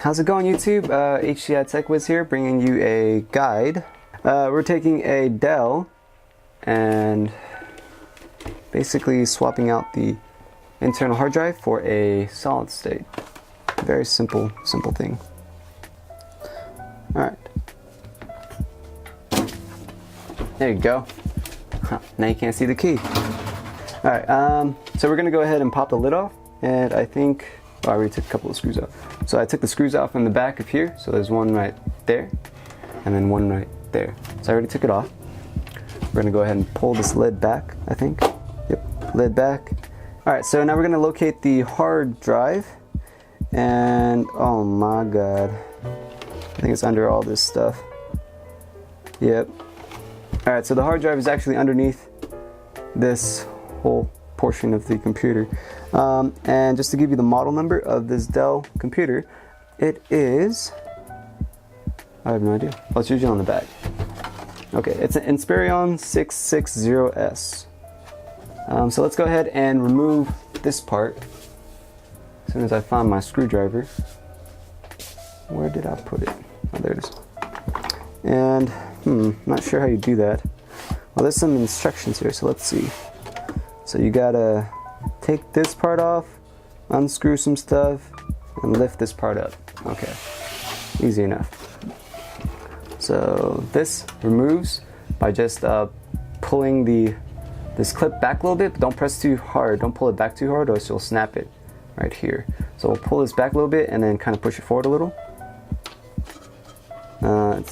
How's it going, YouTube? HDI Tech Wiz here, bringing you a guide. We're taking a Dell and basically swapping out the internal hard drive for a solid state. Very simple thing. Alright. There you go. Now you can't see the key. Alright, so we're going to go ahead and pop the lid off. And I think, I already took a couple of screws out. So I took the screws out from the back of here. So there's one right there, and then one right there. So I already took it off. We're going to go ahead and pull this lid back, I think. Yep, lid back. Alright, so now we're going to locate the hard drive. And, oh my god. I think it's under all this stuff. Yep. Alright, so the hard drive is actually underneath this whole portion of the computer. And just to give you the model number of this Dell computer, it is, I have no idea. Oh, it's usually on the back. Okay, it's an Inspiron 660s. So let's go ahead and remove this part as soon as I find my screwdriver. Where did I put it? Oh, there it is. And, not sure how you do that. Well, there's some instructions here, so let's see. So you gotta take this part off, unscrew some stuff, and lift this part up. Okay, easy enough. So this removes by just pulling this clip back a little bit, but don't press too hard. Don't pull it back too hard or else you'll snap it right here. So we'll pull this back a little bit and then kind of push it forward a little.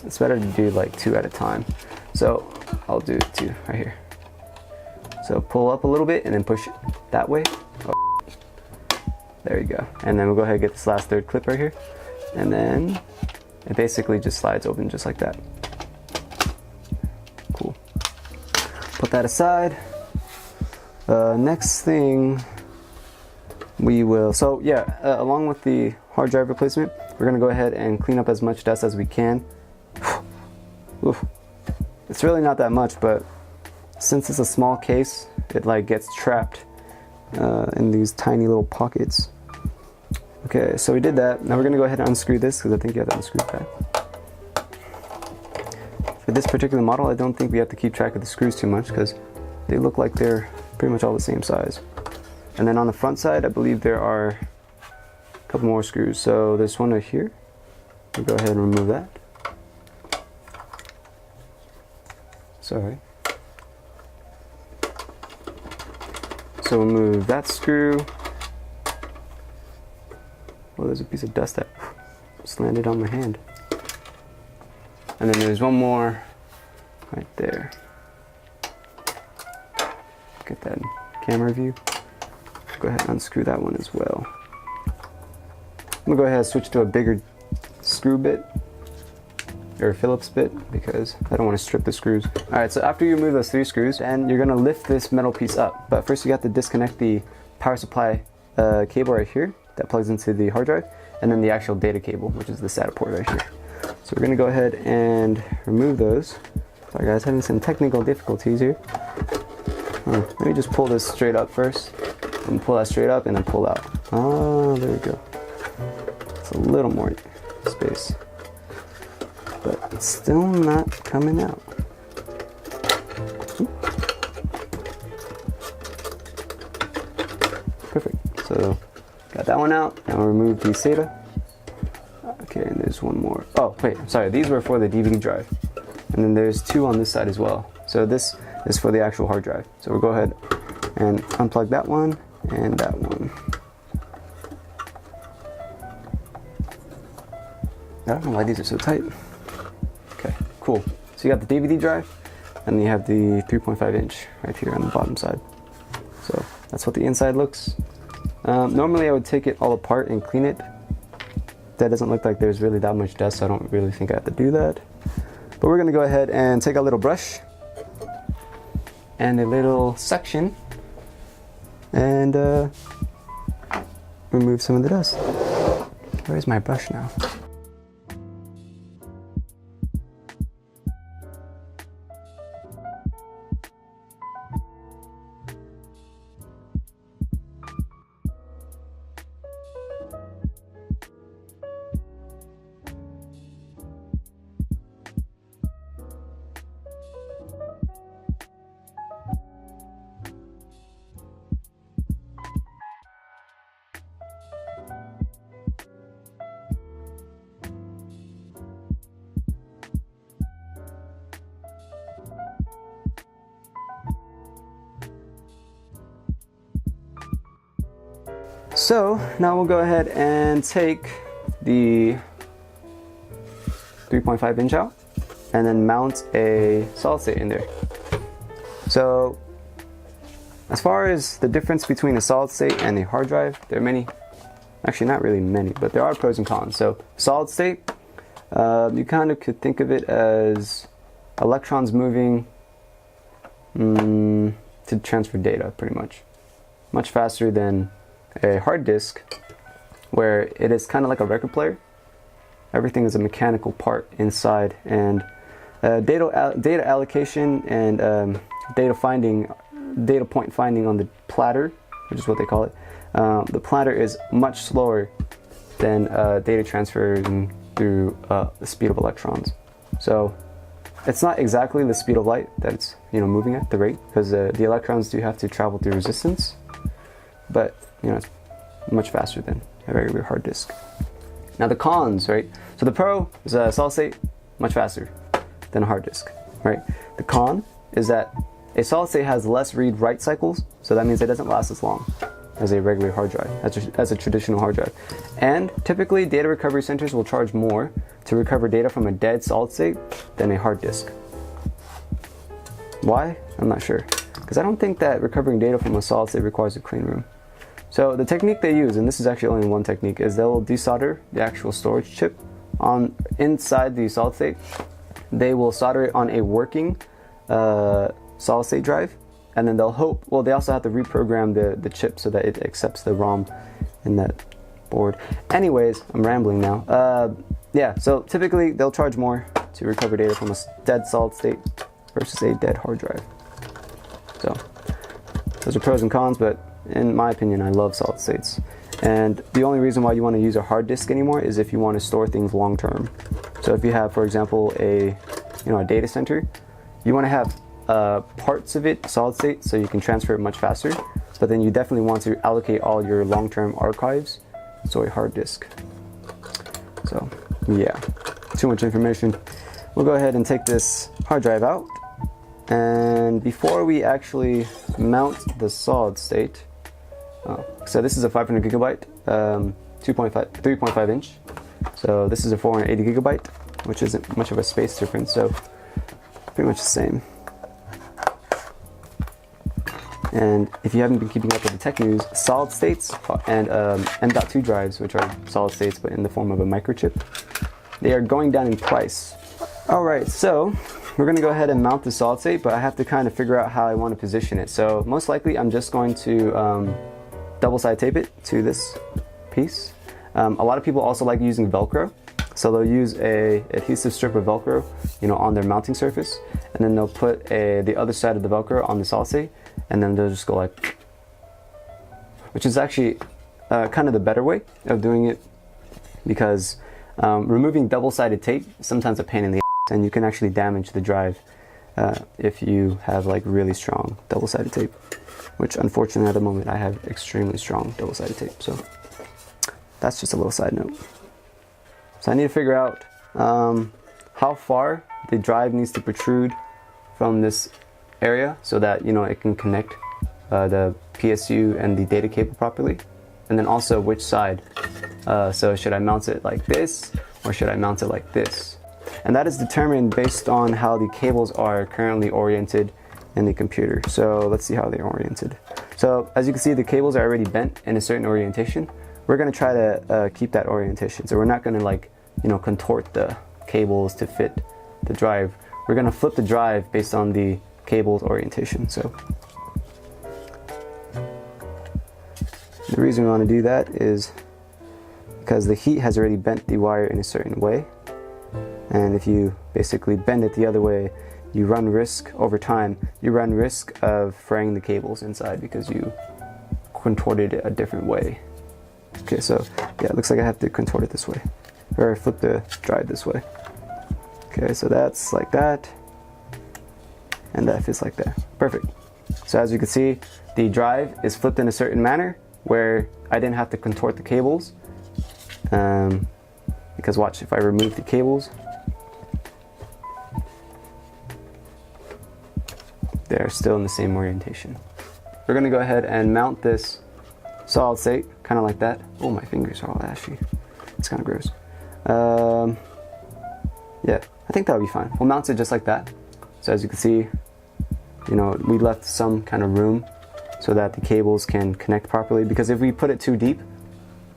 It's better to do like 2 at a time. So I'll do 2 right here. So pull up a little bit and then push it that way. Oh, there you go. And then we'll go ahead and get this last third clip right here. And then it basically just slides open just like that. Cool. Put that aside. Next thing we will, so yeah, along with the hard drive replacement, we're gonna go ahead and clean up as much dust as we can. Oof. It's really not that much, but since it's a small case, it like gets trapped in these tiny little pockets. Okay, so we did that. Now we're gonna go ahead and unscrew this because I think you have to unscrew that. For this particular model, I don't think we have to keep track of the screws too much because they look like they're pretty much all the same size. And then on the front side, I believe there are a couple more screws. So there's one right here. We'll go ahead and remove that. Sorry. So we'll move that screw. Oh, there's a piece of dust that just landed on my hand. And then there's one more right there. Get that camera view. Go ahead and unscrew that one as well. I'm gonna go ahead and switch to a bigger screw bit or a Phillips bit because I don't want to strip the screws. Alright, so after you remove those 3 screws, then you're gonna lift this metal piece up. But first you have to disconnect the power supply cable right here that plugs into the hard drive, and then the actual data cable, which is the SATA port right here. So we're gonna go ahead and remove those. Sorry guys, having some technical difficulties here. Let me just pull this straight up first. And pull that straight up and then pull out. Oh, there we go. It's a little more space. But it's still not coming out. Perfect. So got that one out. Now we'll remove the SATA. Okay, and there's one more. Oh, wait, I'm sorry. These were for the DVD drive. And then there's 2 on this side as well. So this is for the actual hard drive. So we'll go ahead and unplug that one and that one. I don't know why these are so tight. Okay, cool. So you got the DVD drive, and you have the 3.5 inch right here on the bottom side. So that's what the inside looks. Normally I would take it all apart and clean it. That doesn't look like there's really that much dust, so I don't really think I have to do that. But we're gonna go ahead and take a little brush and a little section and remove some of the dust. Where's my brush now? So now we'll go ahead and take the 3.5 inch out and then mount a solid state in there. So as far as the difference between a solid state and a hard drive, there are many, actually not really many, but there are pros and cons. So solid state, you kind of could think of it as electrons moving to transfer data, pretty much faster than a hard disk, where it is kind of like a record player. Everything is a mechanical part inside, and data allocation and data point finding on the platter, which is what they call it. The platter is much slower than data transferring through the speed of electrons. So it's not exactly the speed of light that it's moving at, the rate, because the electrons do have to travel through resistance, but it's much faster than a regular hard disk. Now the cons, right? So the pro is a solid state, much faster than a hard disk, right? The con is that a solid state has less read-write cycles, so that means it doesn't last as long as a regular hard drive, as a traditional hard drive. And typically data recovery centers will charge more to recover data from a dead solid state than a hard disk. Why? I'm not sure, because I don't think that recovering data from a solid state requires a clean room. So the technique they use, and this is actually only one technique, is they'll desolder the actual storage chip inside the solid state. They will solder it on a working solid state drive, and then they'll hope, well, they also have to reprogram the chip so that it accepts the ROM in that board. Anyways, I'm rambling now. Yeah, so typically they'll charge more to recover data from a dead solid state versus a dead hard drive. So those are pros and cons, but in my opinion, I love solid states. And the only reason why you want to use a hard disk anymore is if you want to store things long term. So if you have, for example, a data center, you want to have parts of it solid state so you can transfer it much faster, but then you definitely want to allocate all your long-term archives to a hard disk. So yeah, too much information. We'll go ahead and take this hard drive out, and before we actually mount the solid state, so this is a 500 gigabyte 3.5 inch, so this is a 480 gigabyte, which isn't much of a space difference, so pretty much the same. And if you haven't been keeping up with the tech news, solid states and M.2 drives, which are solid states but in the form of a microchip, they are going down in price. Alright, so we're going to go ahead and mount the solid state, but I have to kind of figure out how I want to position it. So most likely I'm just going to double-side tape it to this piece. A lot of people also like using Velcro, so they'll use a adhesive strip of Velcro, on their mounting surface, and then they'll put the other side of the Velcro on the solid state, and then they'll just go like, which is actually kind of the better way of doing it, because removing double-sided tape is sometimes a pain in the ass, and you can actually damage the drive if you have like really strong double-sided tape, which unfortunately at the moment I have extremely strong double-sided tape. So that's just a little side note. So I need to figure out how far the drive needs to protrude from this area so that it can connect the PSU and the data cable properly, and then also which side. So should I mount it like this, or should I mount it like this? And that is determined based on how the cables are currently oriented in the computer. So let's see how they're oriented. So as you can see, the cables are already bent in a certain orientation. We're going to try to keep that orientation. So we're not going to contort the cables to fit the drive. We're going to flip the drive based on the cable's orientation. So the reason we want to do that is because the heat has already bent the wire in a certain way, and if you basically bend it the other way, you run risk over time. You run risk of fraying the cables inside because you contorted it a different way. Okay, so yeah, it looks like I have to contort it this way, or flip the drive this way. Okay, so that's like that, and that fits like that. Perfect. So as you can see, the drive is flipped in a certain manner where I didn't have to contort the cables, because watch, if I remove the cables, they're still in the same orientation. We're going to go ahead and mount this solid state, kind of like that. Oh, my fingers are all ashy. It's kind of gross. Yeah, I think that would be fine. We'll mount it just like that. So as you can see, you know, we left some kind of room so that the cables can connect properly, because if we put it too deep,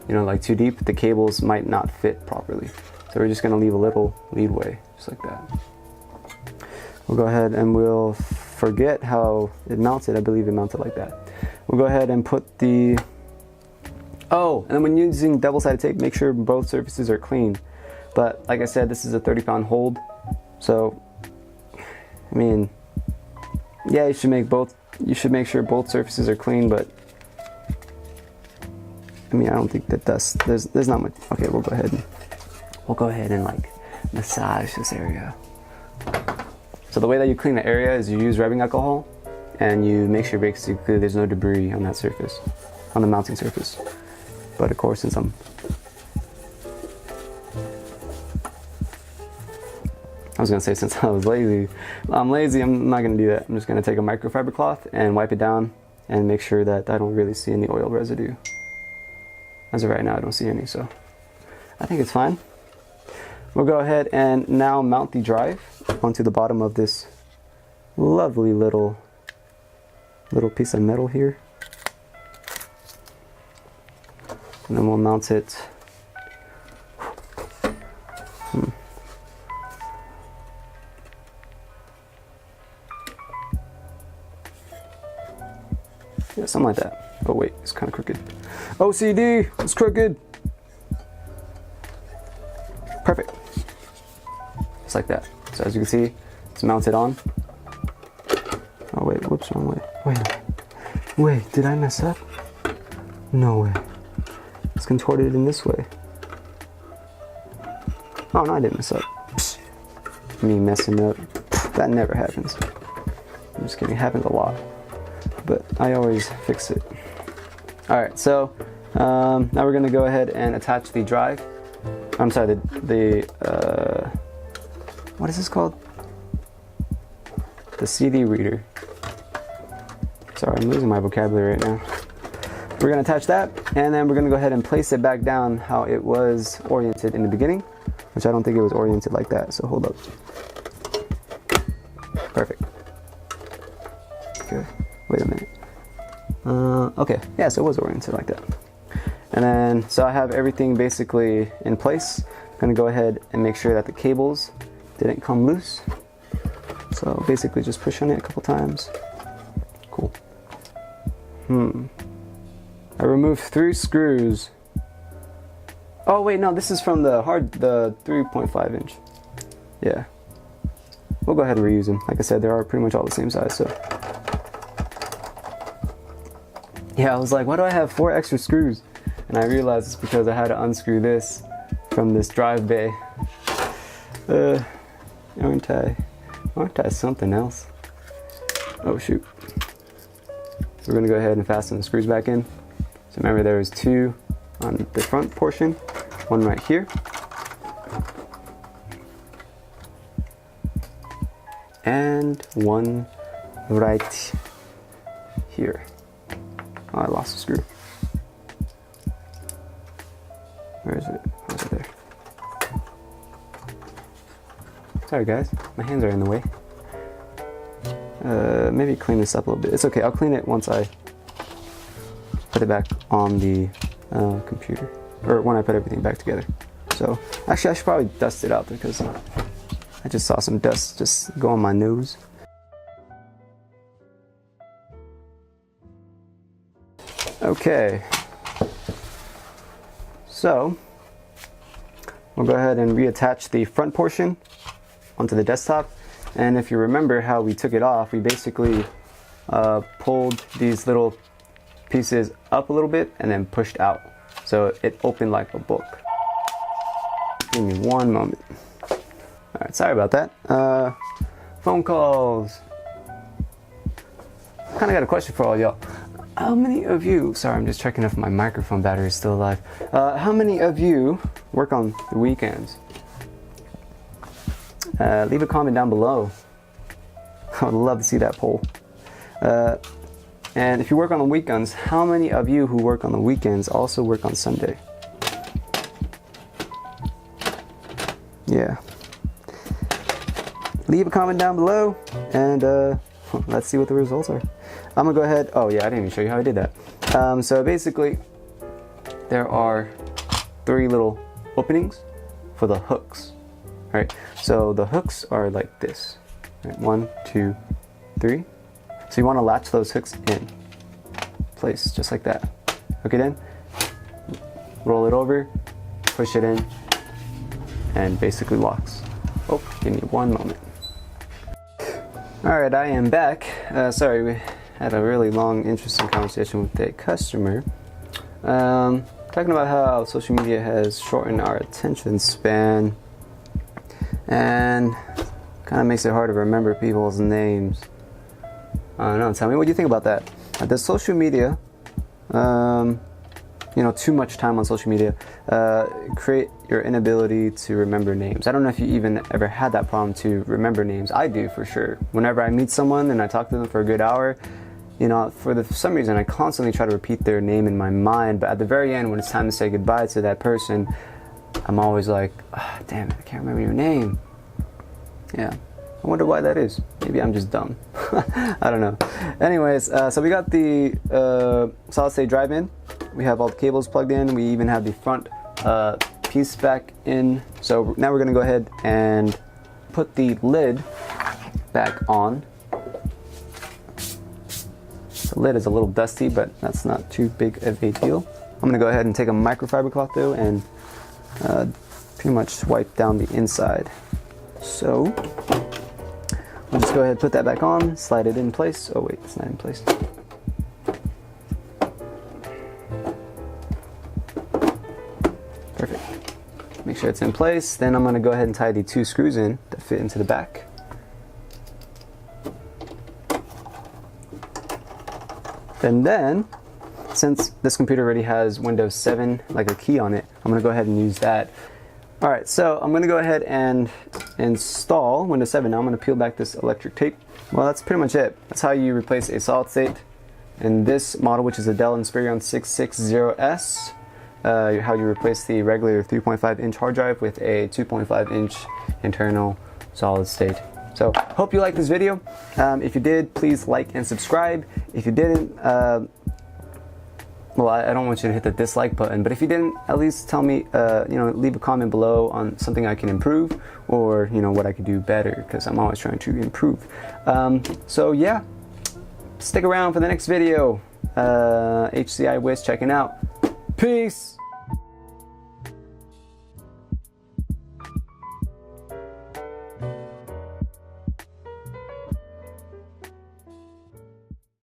you know, like too deep, the cables might not fit properly. So we're just gonna leave a little leadway, just like that. We'll go ahead and we'll forget how it mounted. I believe it mounted like that. We'll go ahead and put the, oh, and then when using double-sided tape, make sure both surfaces are clean. But like I said, this is a 30-pound hold. So, I mean, yeah, you should make sure both surfaces are clean, but I mean, I don't think that there's not much. Okay, we'll go ahead and like massage this area. So the way that you clean the area is you use rubbing alcohol and you make sure basically there's no debris on that surface, on the mounting surface. But of course, since I'm I was lazy, I'm not gonna do that. I'm just gonna take a microfiber cloth and wipe it down and make sure that I don't really see any oil residue. As of right now, I don't see any, so I think it's fine. We'll go ahead and now mount the drive onto the bottom of this lovely little piece of metal here. And then we'll mount it. Yeah, something like that. Oh wait, it's kind of crooked. OCD, it's crooked. Perfect. Just like that. So as you can see, it's mounted on. Oh wait, whoops, wrong way. Wait, did I mess up? No way. It's contorted in this way. Oh no, I didn't mess up. Psst. Me messing up. That never happens. I'm just kidding, it happens a lot. But I always fix it. Alright, so now we're gonna go ahead and attach the drive. I'm sorry, what is this called? The CD reader. Sorry, I'm losing my vocabulary right now. We're gonna attach that, and then we're gonna go ahead and place it back down how it was oriented in the beginning, which I don't think it was oriented like that, so hold up. Perfect. Okay, wait a minute. Okay, yeah, so it was oriented like that. And then, so I have everything basically in place. I'm gonna go ahead and make sure that the cables didn't come loose. So basically just push on it a couple times. Cool. I removed 3 screws. Oh wait, no, this is from the 3.5 inch. Yeah. We'll go ahead and reuse them. Like I said, they are pretty much all the same size, so. Yeah, I was like, why do I have 4 extra screws? And I realized it's because I had to unscrew this from this drive bay. Aren't I something else? Oh shoot. We're gonna go ahead and fasten the screws back in. So remember, there was 2 on the front portion, 1 right here, and 1 right here. Oh, I lost a screw. Where is it? Oh, it's there. Sorry guys, my hands are in the way. Maybe clean this up a little bit. It's okay, I'll clean it once I put it back on the computer, or when I put everything back together. So actually I should probably dust it out because I just saw some dust just go on my nose. Okay, so we'll go ahead and reattach the front portion onto the desktop. And if you remember how we took it off, we basically pulled these little pieces up a little bit and then pushed out. So it opened like a book. Give me one moment. All right, sorry about that. Phone calls. Kind of got a question for all y'all. How many of you, sorry, I'm just checking if my microphone battery is still alive. How many of you work on the weekends? Leave a comment down below. I would love to see that poll. And if you work on the weekends, how many of you who work on the weekends also work on Sunday? Yeah. Leave a comment down below, and let's see what the results are. I'm gonna go ahead. Oh yeah, I didn't even show you how I did that. So basically, there are 3 little openings for the hooks. Right. So the hooks are like this. Right, 1, 2, 3. So you want to latch those hooks in place, just like that. Okay, then roll it over, push it in, and basically locks. Oh, give me 1 moment. All right, I am back. Sorry, we had a really long, interesting conversation with a customer. Talking about how social media has shortened our attention span and kind of makes it hard to remember people's names. I don't know, tell me what you think about that. Does social media, too much time on social media, create your inability to remember names? I don't know if you even ever had that problem to remember names. I do, for sure. Whenever I meet someone and I talk to them for a good hour, for some reason I constantly try to repeat their name in my mind, but at the very end, when it's time to say goodbye to that person, I'm always like, oh, damn it, I can't remember your name. Yeah, I wonder why that is. Maybe I'm just dumb. I don't know. Anyways, so we got the solid state drive-in. We have all the cables plugged in. We even have the front piece back in. So now we're gonna go ahead and put the lid back on. The lid is a little dusty, but that's not too big of a deal. I'm gonna go ahead and take a microfiber cloth though and pretty much wipe down the inside. So we'll just go ahead and put that back on, slide it in place. Oh wait, it's not in place. Perfect. Make sure it's in place. Then I'm gonna go ahead and tie the 2 screws in that fit into the back. And then, since this computer already has Windows 7, like a key on it, I'm gonna go ahead and use that. All right, so I'm gonna go ahead and install Windows 7. Now I'm gonna peel back this electric tape. Well, that's pretty much it. That's how you replace a solid state in this model, which is a Dell Inspiron 660s. How you replace the regular 3.5-inch hard drive with a 2.5-inch internal solid state. So, hope you liked this video. If you did, please like and subscribe. If you didn't, well, I don't want you to hit the dislike button, but if you didn't, at least tell me, leave a comment below on something I can improve, or, what I could do better, because I'm always trying to improve. So yeah, stick around for the next video. HCI Wiz checking out. Peace!